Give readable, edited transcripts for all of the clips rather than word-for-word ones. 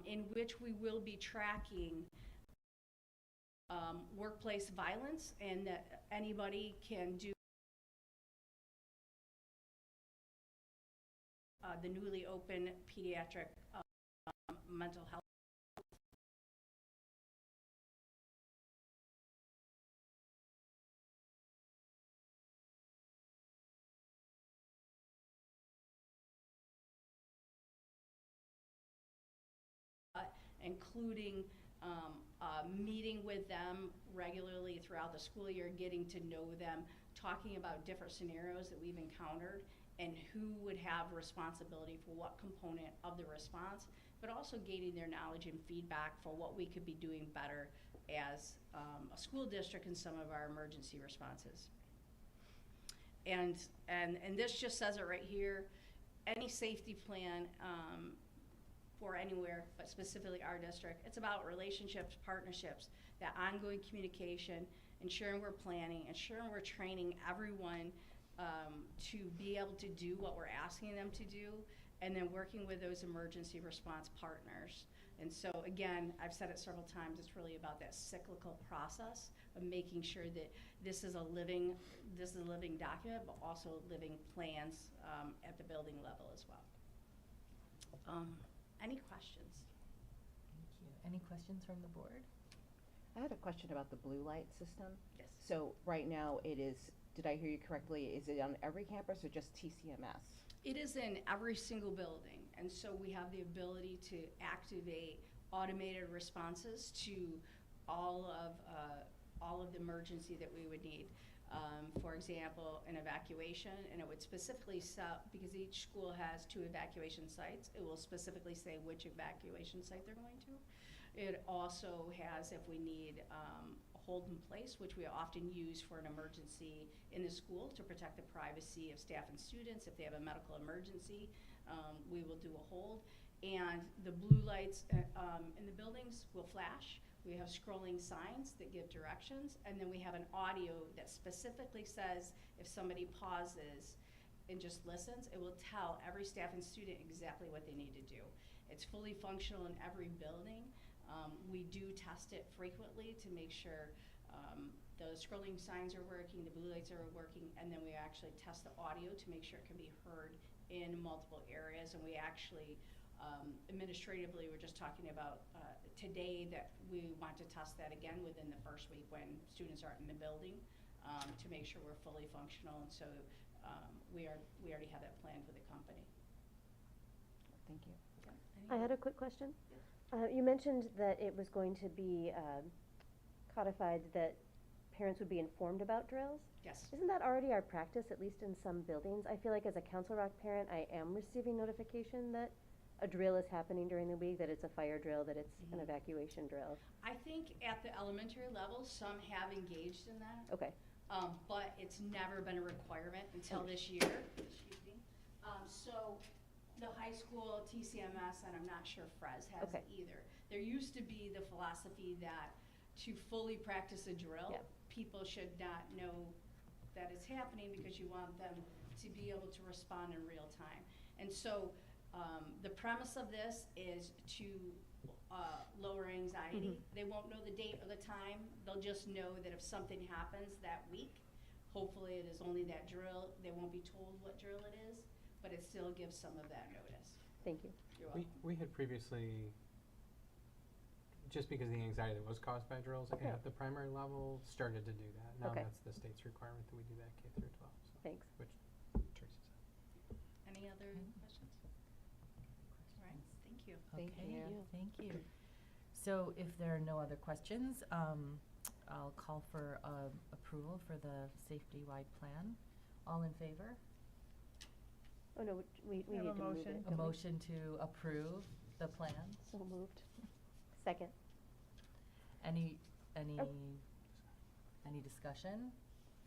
in which we will be tracking workplace violence, and that anybody can do the newly open pediatric mental health including meeting with them regularly throughout the school year, getting to know them, talking about different scenarios that we've encountered and who would have responsibility for what component of the response, but also gaining their knowledge and feedback for what we could be doing better as a school district in some of our emergency responses. And this just says it right here, any safety plan for anywhere, but specifically our district, it's about relationships, partnerships, that ongoing communication, ensuring we're planning, ensuring we're training everyone to be able to do what we're asking them to do, and then working with those emergency response partners. And so again, I've said it several times, it's really about that cyclical process of making sure that this is a living document, but also living plans at the building level as well. Any questions? Thank you. Any questions from the board? I had a question about the blue light system. Yes. So right now it is, did I hear you correctly, is it on every campus or just TCMS? It is in every single building, and so we have the ability to activate automated responses to all of the emergency that we would need. For example, an evacuation, and it would specifically because each school has 2 evacuation sites, it will specifically say which evacuation site they're going to. It also has, if we need a hold in place, which we often use for an emergency in the school to protect the privacy of staff and students. If they have a medical emergency, we will do a hold. And the blue lights in the buildings will flash. We have scrolling signs that give directions, and then we have an audio that specifically says if somebody pauses and just listens, it will tell every staff and student exactly what they need to do. It's fully functional in every building. We do test it frequently to make sure the scrolling signs are working, the blue lights are working, and then we actually test the audio to make sure it can be heard in multiple areas. And we actually, administratively, we're just talking about today that we want to test that again within the first week when students aren't in the building to make sure we're fully functional. And so we already have that planned for the company. Thank you. I had a quick question. Yeah. You mentioned that it was going to be codified that parents would be informed about drills. Yes. Isn't that already our practice, at least in some buildings? I feel like as a Council Rock parent, I am receiving notification that a drill is happening during the week, that it's a fire drill, that it's an evacuation drill. I think at the elementary level, some have engaged in that. Okay. But it's never been a requirement until this year. Excuse me. So the high school, TCMS, and I'm not sure Frez has it either. There used to be the philosophy that to fully practice a drill, people should not know that it's happening because you want them to be able to respond in real time. And so the premise of this is to lower anxiety. They won't know the date or the time. They'll just know that if something happens that week, hopefully it is only that drill. They won't be told what drill it is, but it still gives some of that notice. Thank you. You're welcome. We had previously, just because of the anxiety that was caused by drills at the primary level, started to do that. Now that's the state's requirement that we do that K through 12. So Thanks. Which Teresa said. Any other questions? All right, thank you. Thank Okay, you. thank you. So if there are no other questions, I'll call for approval for the safety-wide plan. All in favor? Oh, no, we need to move it. A motion to approve the plan? So moved. Second. Any Oh. discussion?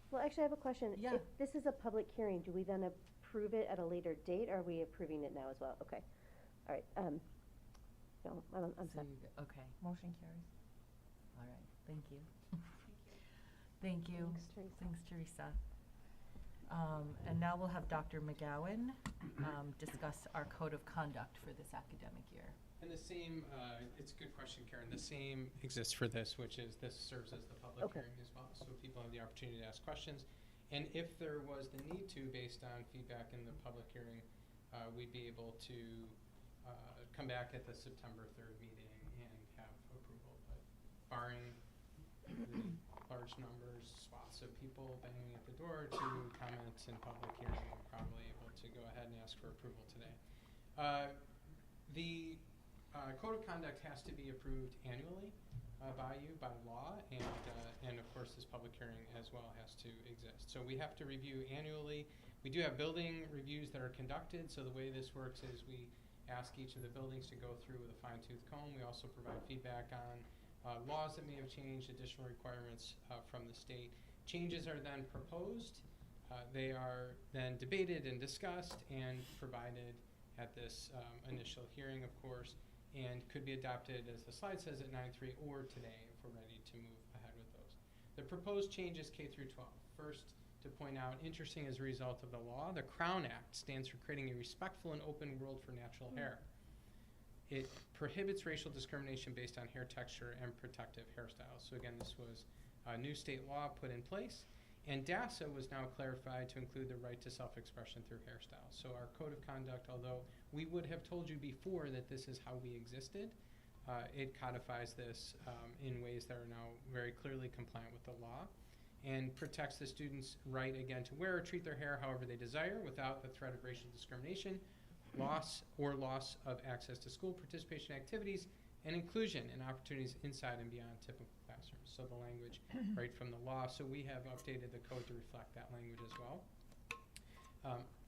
Well, actually, I have a question. Yeah. If this is a public hearing, do we then approve it at a later date, or are we approving it now as well? Okay. All right. No, I'm So sorry. okay. Motion carries. All right. Thank you. Thank you. Thanks, Teresa. Thanks, Teresa. And now we'll have Dr. McGowan discuss our code of conduct for this academic year. And the same, it's a good question, Karen. The same exists for this, which is this serves as the public Okay. hearing as well. So people have the opportunity to ask questions. And if there was the need to, based on feedback in the public hearing, we'd be able to come back at the September 3rd meeting and have approval. But barring the large numbers, swaths of people banging at the door to comment in public hearing, we're probably able to go ahead and ask for approval today. The code of conduct has to be approved annually by you, by law, and of course this public hearing as well has to exist. So we have to review annually. We do have building reviews that are conducted, so the way this works is we ask each of the buildings to go through with a fine-tooth comb. We also provide feedback on laws that may have changed, additional requirements from the state. Changes are then proposed. They are then debated and discussed and provided at this initial hearing, of course, and could be adopted, as the slide says, at 9/3 or today if we're ready to move ahead with those. The proposed changes K through 12. First, to point out, interesting as a result of the law, the Crown Act stands for creating a respectful and open world for natural hair. It prohibits racial discrimination based on hair texture and protective hairstyles. So again, this was a new state law put in place, and DASA was now clarified to include the right to self-expression through hairstyles. So our code of conduct, although we would have told you before that this is how we existed, it codifies this in ways that are now very clearly compliant with the law, and protects the students' right, again, to wear or treat their hair however they desire without the threat of racial discrimination, loss of access to school participation activities, and inclusion and opportunities inside and beyond typical classrooms. So the language right from the law. So we have updated the code to reflect that language as well.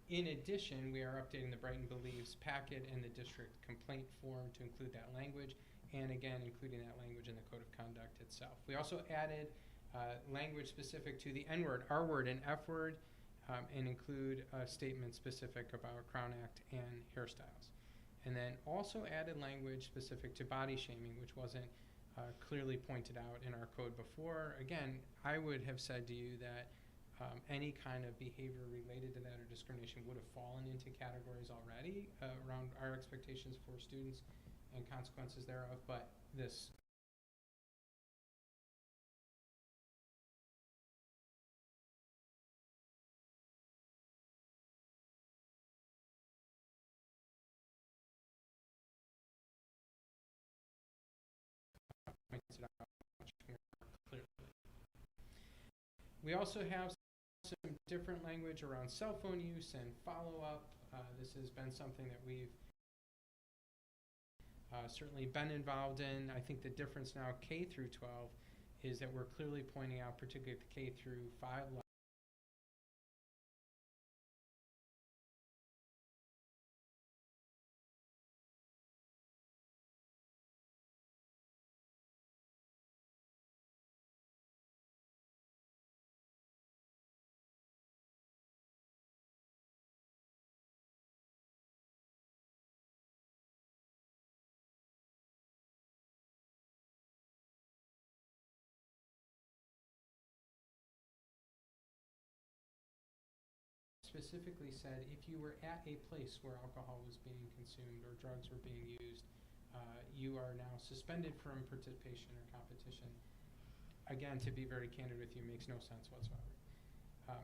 In addition, we are updating the Brighton Believes packet and the district complaint form to include that language, and again, including that language in the code of conduct itself. We also added language specific to the N-word, R-word, and F-word, and include a statement specific about Crown Act and hairstyles. And then also added language specific to body shaming, which wasn't clearly pointed out in our code before. Again, I would have said to you that any kind of behavior related to that or discrimination would have fallen into categories already around our expectations for students and consequences thereof, but this points it out much more clearly. We also have some different language around cell phone use and follow-up. This has been something that we've certainly been involved in. I think the difference now, K through 12, is that we're clearly pointing out, particularly at the K through 5 level, specifically said if you were at a place where alcohol was being consumed or drugs were being used, you are now suspended from participation or competition. Again, to be very candid with you, makes no sense whatsoever.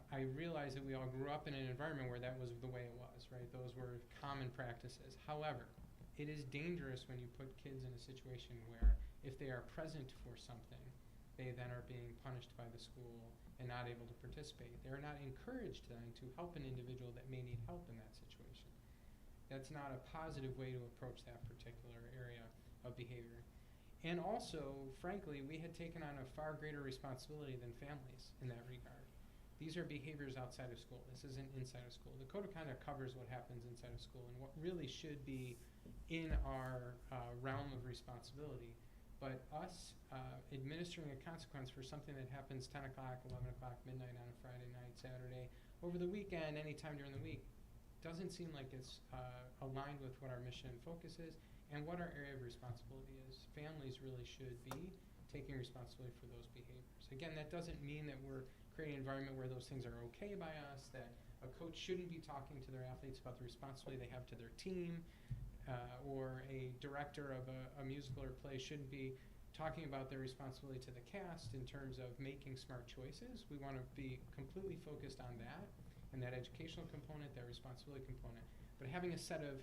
I realize that we all grew up in an environment where that was the way it was, right? Those were common practices. However, it is dangerous when you put kids in a situation where if they are present for something, they then are being punished by the school and not able to participate. They're not encouraged then to help an individual that may need help in that situation. That's not a positive way to approach that particular area of behavior. And also, frankly, we had taken on a far greater responsibility than families in that regard. These are behaviors outside of school. This isn't inside of school. The code of conduct covers what happens inside of school and what really should be in our realm of responsibility. But us administering a consequence for something that happens 10 o'clock, 11 o'clock, midnight on a Friday night, Saturday, over the weekend, anytime during the week, doesn't seem like it's aligned with what our mission and focus is and what our area of responsibility is. Families really should be taking responsibility for those behaviors. Again, that doesn't mean that we're creating an environment where those things are okay by us, that a coach shouldn't be talking to their athletes about the responsibility they have to their team, or a director of a musical or play shouldn't be talking about their responsibility to the cast in terms of making smart choices. We want to be completely focused on that and that educational component, that responsibility component. But having a set of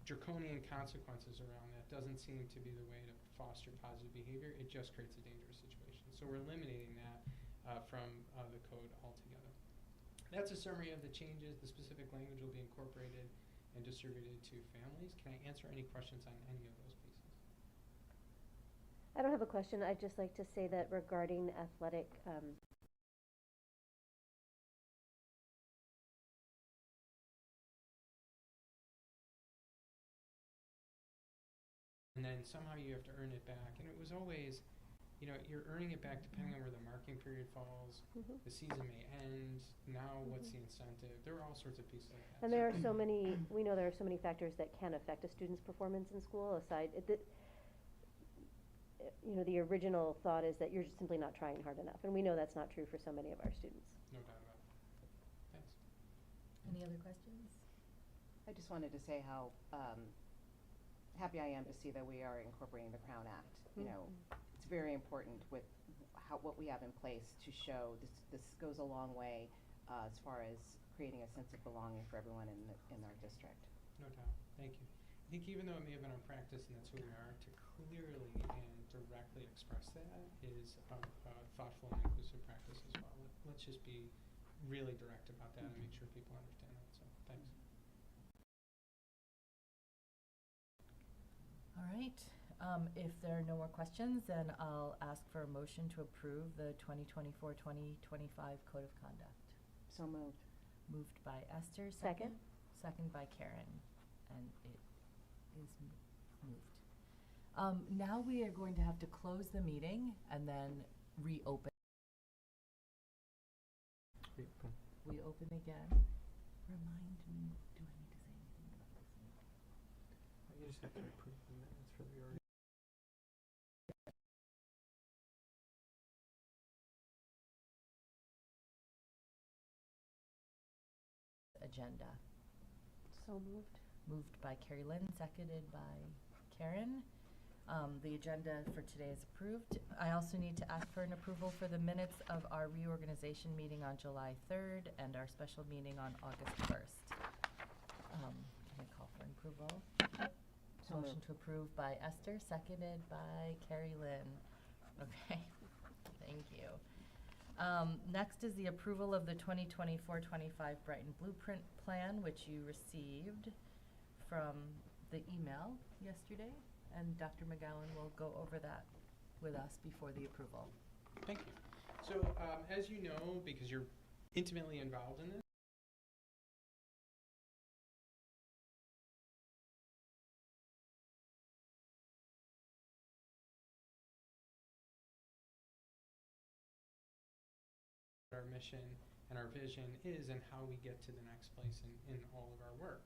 draconian consequences around that doesn't seem to be the way to foster positive behavior. It just creates a dangerous situation. So we're eliminating that from the code altogether. That's a summary of the changes. The specific language will be incorporated and distributed to families. Can I answer any questions on any of those pieces? I don't have a question. I'd just like to say that regarding athletic, and then somehow you have to earn it back. And it was always, you're earning it back depending on where the marking period falls. Mhm. The season may end. Now, what's the incentive? There are all sorts of pieces like that. and there are so many, we know there are so many factors that can affect a student's performance in school aside, the original thought is that you're just simply not trying hard enough, and we know that's not true for so many of our students. No doubt about it. Thanks. Any other questions? I just wanted to say how happy I am to see that we are incorporating the Crown Act. It's very important with what we have in place to show this goes a long way as far as creating a sense of belonging for everyone in our district. No doubt. Thank you. I think even though it may have been on practice and that's who we are, to clearly and directly express that is a thoughtful and inclusive practice as well. Let's just be really direct about that and make sure people understand that. So thanks. All right. If there are no more questions, then I'll ask for a motion to approve the 2024-2025 Code of Conduct. So moved. Moved by Esther, Second. Second by Karen, and it is moved. Now we are going to have to close the meeting and then reopen. We open again. Remind me, do I need to say anything about this? You just have to approve the minutes for the reorg. Agenda. So moved. Moved by Carrie Lynn, seconded by Karen. The agenda for today is approved. I also need to ask for an approval for the minutes of our reorganization meeting on July 3rd and our special meeting on August 1st. Can I call for an approval? So Motion moved. to approve by Esther, seconded by Carrie Lynn. Okay, thank you. Next is the approval of the 2024-25 Brighton Blueprint Plan, which you received from the email yesterday, and Dr. McGowan will go over that with us before the approval. Thank you. So as you know, because you're intimately involved in this, our mission and our vision is and how we get to the next place in all of our work.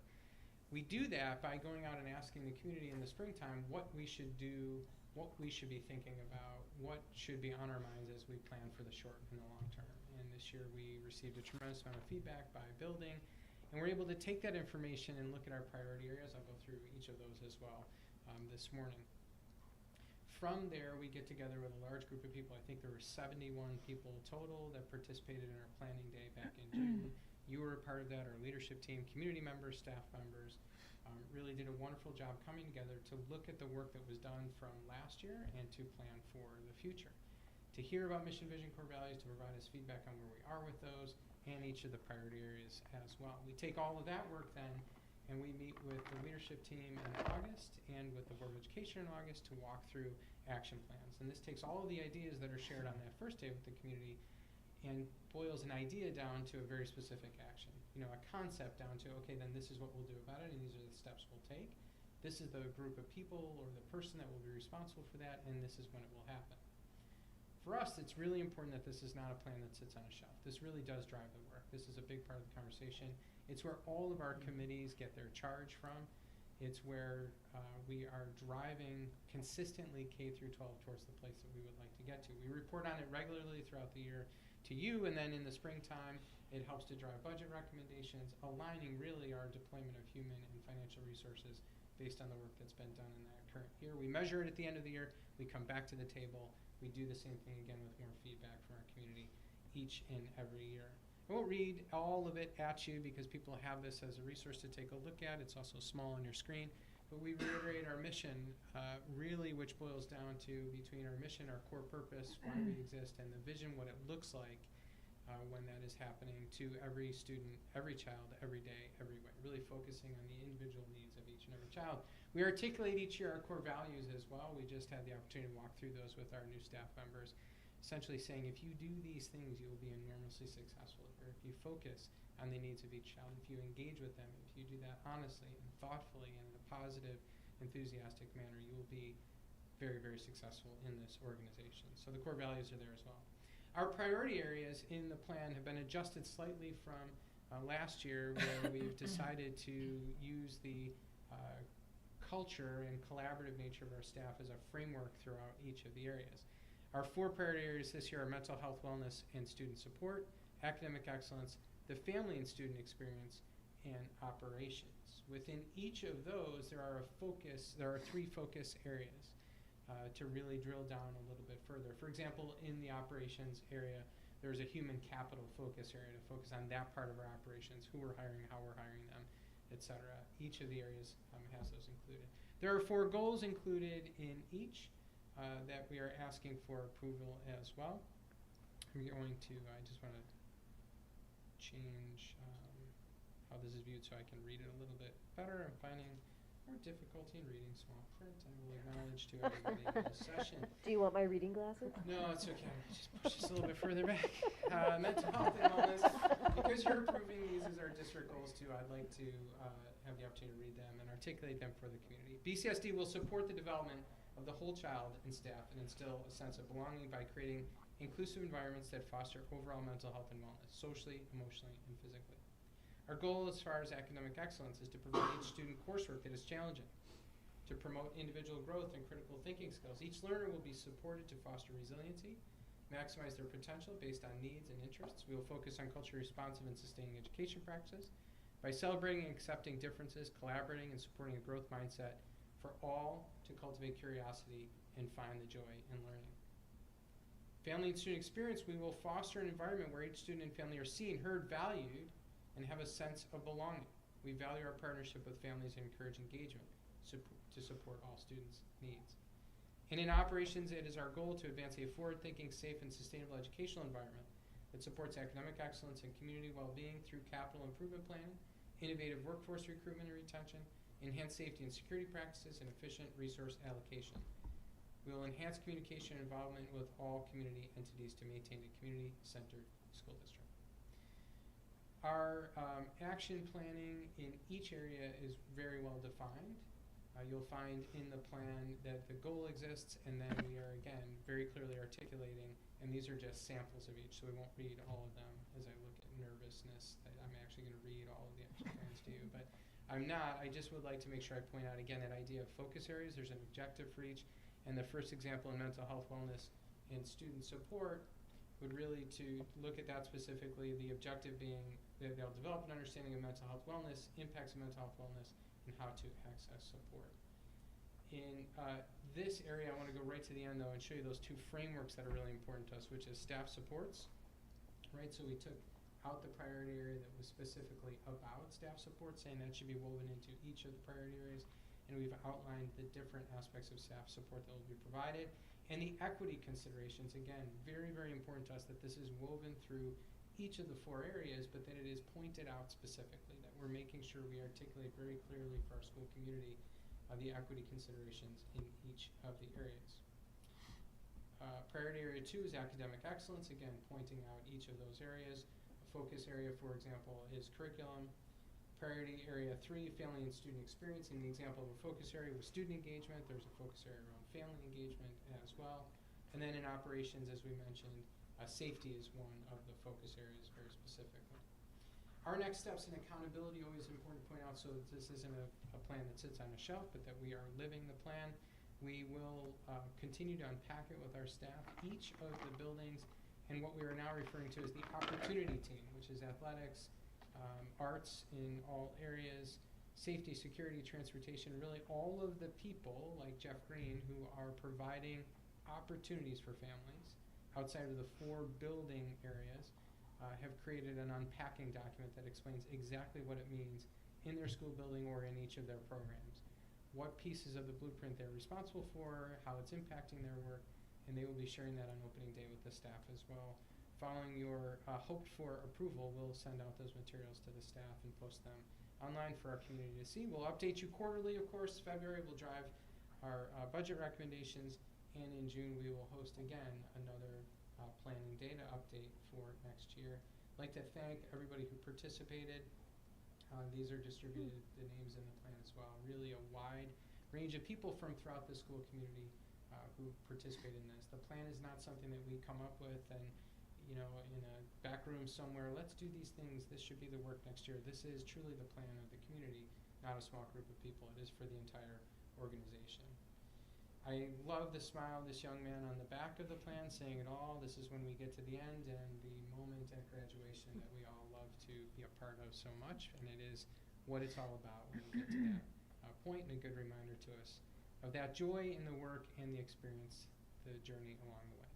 We do that by going out and asking the community in the springtime what we should do, what we should be thinking about, what should be on our minds as we plan for the short and the long term. And this year we received a tremendous amount of feedback by building, and we're able to take that information and look at our priority areas. I'll go through each of those as well this morning. From there, we get together with a large group of people. I think there were 71 people total that participated in our planning day back in June. You were a part of that, our leadership team, community members, staff members, really did a wonderful job coming together to look at the work that was done from last year and to plan for the future. To hear about mission, vision, core values, to provide us feedback on where we are with those and each of the priority areas as well. We take all of that work then and we meet with the leadership team in August and with the Board of Education in August to walk through action plans. And this takes all of the ideas that are shared on that first day with the community and boils an idea down to a very specific action. A concept down to, okay, then this is what we'll do about it and these are the steps we'll take. This is the group of people or the person that will be responsible for that, and this is when it will happen. For us, it's really important that this is not a plan that sits on a shelf. This really does drive the work. This is a big part of the conversation. It's where all of our committees get their charge from, It's where we are driving consistently K through 12 towards the place that we would like to get to. We report on it regularly throughout the year to you, and then in the springtime, it helps to drive budget recommendations, aligning really our deployment of human and financial resources based on the work that's been done in that current year. We measure it at the end of the year. We come back to the table. We do the same thing again with more feedback from our community each and every year. I won't read all of it at you because people have this as a resource to take a look at. It's also small on your screen. But we reiterate our mission, really, which boils down to between our mission, our core purpose, why we exist, and the vision, what it looks like when that is happening to every student, every child, every day, every way, really focusing on the individual needs of each and every child. We articulate each year our core values as well. We just had the opportunity to walk through those with our new staff members, essentially saying if you do these things, you will be enormously successful here. If you focus on the needs of each child, if you engage with them, if you do that honestly and thoughtfully and in a positive, enthusiastic manner, you will be very, very successful in this organization. So the core values are there as well. Our priority areas in the plan have been adjusted slightly from last year, where we've decided to use the culture and collaborative nature of our staff as a framework throughout each of the areas. Our 4 priority areas this year are mental health, wellness, and student support, academic excellence, the family and student experience, and operations. Within each of those, there are 3 focus areas to really drill down a little bit further. For example, in the operations area, there's a human capital focus area to focus on that part of our operations, who we're hiring, how we're hiring them, etc. Each of the areas has those included. There are 4 goals included in each that we are asking for approval as well. I'm going to, I just want to change how this is viewed so I can read it a little bit better. I'm finding more difficulty in reading small print. I will acknowledge to everybody in this session. Do you want my reading glasses? No, it's okay. Just push this a little bit further back. Mental health and wellness. Because you're approving these as our district goals too, I'd like to have the opportunity to read them and articulate them for the community. BCSD will support the development of the whole child and staff and instill a sense of belonging by creating inclusive environments that foster overall mental health and wellness, socially, emotionally, and physically. Our goal as far as academic excellence is to provide each student coursework that is challenging, to promote individual growth and critical thinking skills. Each learner will be supported to foster resiliency, maximize their potential based on needs and interests. We will focus on culturally responsive and sustaining education practices by celebrating and accepting differences, collaborating, and supporting a growth mindset for all to cultivate curiosity and find the joy in learning. Family and student experience, we will foster an environment where each student and family are seen, heard, valued, and have a sense of belonging. We value our partnership with families and encourage engagement to support all students' needs. And in operations, it is our goal to advance a forward-thinking, safe, and sustainable educational environment that supports academic excellence and community well-being through capital improvement planning, innovative workforce recruitment and retention, enhanced safety and security practices, and efficient resource allocation. We will enhance communication and involvement with all community entities to maintain a community-centered school district. Our action planning in each area is very well defined. You'll find in the plan that the goal exists, and then we are, again, very clearly articulating, and these are just samples of each, so we won't read all of them as I look at nervousness that I'm actually going to read all of the action plans to you, but I'm not. I just would like to make sure I point out, again, that idea of focus areas. There's an objective for each, and the first example in mental health, wellness, and student support would really to look at that specifically, the objective being that they'll develop an understanding of mental health wellness, impacts of mental health wellness, and how to access support. In this area, I want to go right to the end, though, and show you those 2 frameworks that are really important to us, which is staff supports, right? So we took out the priority area that was specifically about staff support, saying that should be woven into each of the priority areas, and we've outlined the different aspects of staff support that will be provided. And the equity considerations, again, very, very important to us that this is woven through each of the 4 areas, but that it is pointed out specifically, that we're making sure we articulate very clearly for our school community the equity considerations in each of the areas. Priority area 2 is academic excellence, again, pointing out each of those areas. A focus area, for example, is curriculum. Priority area 3, family and student experience. In the example of a focus area with student engagement, there's a focus area around family engagement as well. And then in operations, as we mentioned, safety is one of the focus areas very specifically. Our next steps in accountability, always important to point out, so that this isn't a plan that sits on a shelf, but that we are living the plan. We will continue to unpack it with our staff. Each of the buildings, and what we are now referring to as the opportunity team, which is athletics, arts in all areas, safety, security, transportation, really all of the people like Jeff Green who are providing opportunities for families outside of the 4 building areas have created an unpacking document that explains exactly what it means in their school building or in each of their programs, what pieces of the blueprint they're responsible for, how it's impacting their work, and they will be sharing that on opening day with the staff as well. Following your hoped-for approval, we'll send out those materials to the staff and post them online for our community to see. We'll update you quarterly, of course. February will drive our budget recommendations, and in June we will host again another planning data update for next year. I'd like to thank everybody who participated. These are distributed, the names in the plan as well. Really a wide range of people from throughout the school community who participate in this. The plan is not something that we come up with and, you know, in a back room somewhere, let's do these things, this should be the work next year. This is truly the plan of the community, not a small group of people. It is for the entire organization. I love the smile of this young man on the back of the plan saying it all. This is when we get to the end and the moment at graduation that we all love to be a part of so much, and it is what it's all about when we get to that point, and a good reminder to us of that joy in the work and the experience, the journey along the way.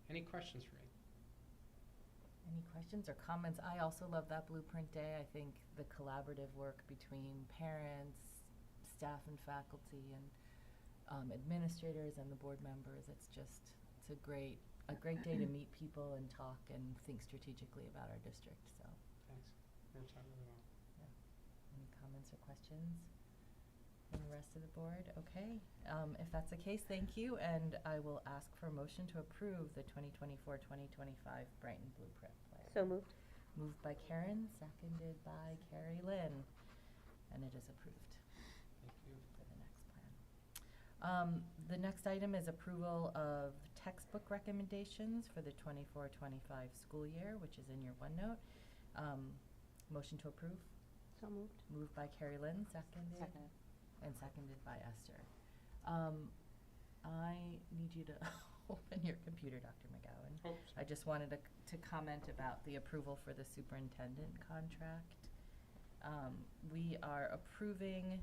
Any questions for me? Any questions or comments? I also love that Blueprint Day. I think the collaborative work between parents, staff and faculty, and administrators and the board members, it's a great day to meet people and talk and think strategically about our district, so. Thanks. Works out really well. Any comments or questions from the rest of the board? Okay, if that's the case, thank you, and I will ask for a motion to approve the 2024-2025 Brighton Blueprint Plan. So moved. Moved by Karen, seconded by Carrie Lynn, and it is approved. Thank you. For the next plan. The next item is approval of textbook recommendations for the 24-25 school year, which is in your OneNote. Motion to approve? So moved. Moved by Carrie Lynn, seconded? Seconded. And seconded by Esther. I need you to open your computer, Dr. McGowan. Oops. I just wanted to comment about the approval for the superintendent contract. We are approving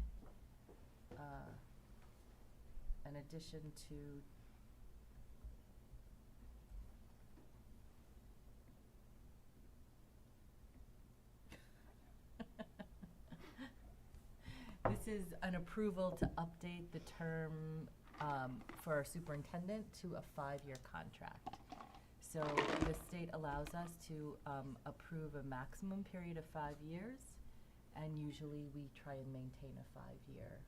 an addition to this is an approval to update the term for our superintendent to a 5-year contract. So the state allows us to approve a maximum period of 5 years, and usually we try and maintain a 5-year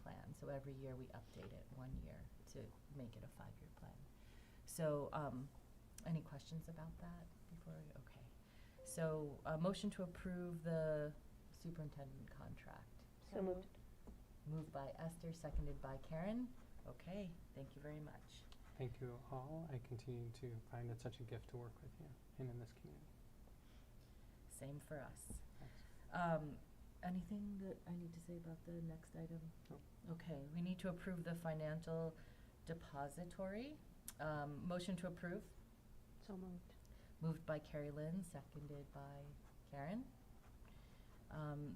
plan. So every year we update it 1 year to make it a 5-year plan. So any questions about that before we, okay. So a motion to approve the superintendent contract. So moved. Moved by Esther, seconded by Karen. Okay, thank you very much. Thank you all. I continue to find it such a gift to work with you and in this community. Same for us. Thanks. Anything that I need to say about the next item? Nope. Okay, we need to approve the financial depository. Motion to approve. So moved. Moved by Carrie Lynn, seconded by Karen.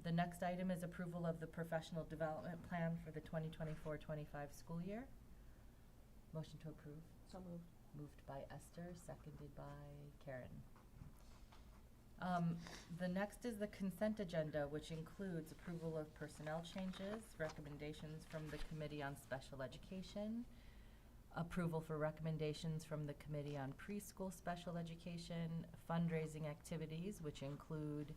The next item is approval of the professional development plan for the 2024-25 school year. Motion to approve. So moved. Moved by Esther, seconded by Karen. The next is the consent agenda, which includes approval of personnel changes, recommendations from the Committee on Special Education, approval for recommendations from the Committee on Preschool Special Education, fundraising activities, which include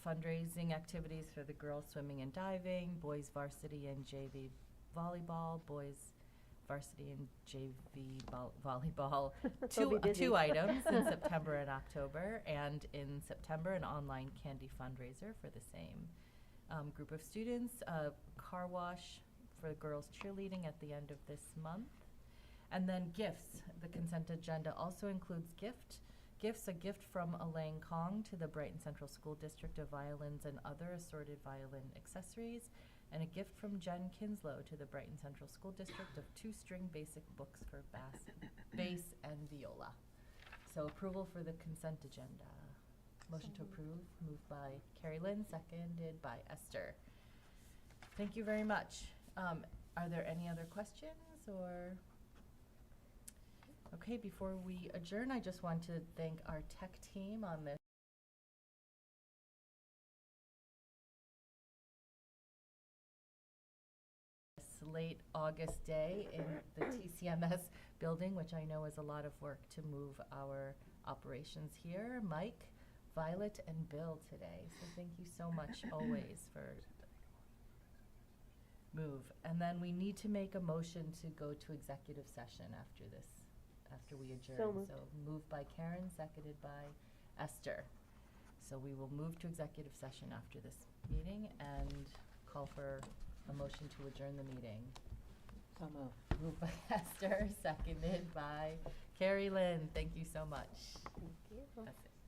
fundraising activities for the girls swimming and diving, boys varsity and JV volleyball, boys varsity and JV volleyball, They'll be busy. two items in September and October, and in September an online candy fundraiser for the same group of students, car wash for girls cheerleading at the end of this month, and then gifts. The consent agenda also includes Gifts, a gift from Elaine Kong to the Brighton Central School District of violins and other assorted violin accessories, and a gift from Jen Kinslow to the Brighton Central School District of 2-string basic books for bass and viola. So approval for the consent agenda. Motion to approve, moved by Carrie Lynn, seconded by Esther. Thank you very much. Are there any other questions or? Okay, before we adjourn, I just want to thank our tech team on this late August day in the TCMS building, which I know is a lot of work to move our operations here. Mike, Violet, and Bill today. So thank you so much always for move. And then we need to make a motion to go to executive session after this, after we adjourn. So moved. So moved by Karen, seconded by Esther. So we will move to executive session after this meeting and call for a motion to adjourn the meeting. So moved. Moved by Esther, seconded by Carrie Lynn. Thank you so much. Thank you. That's it.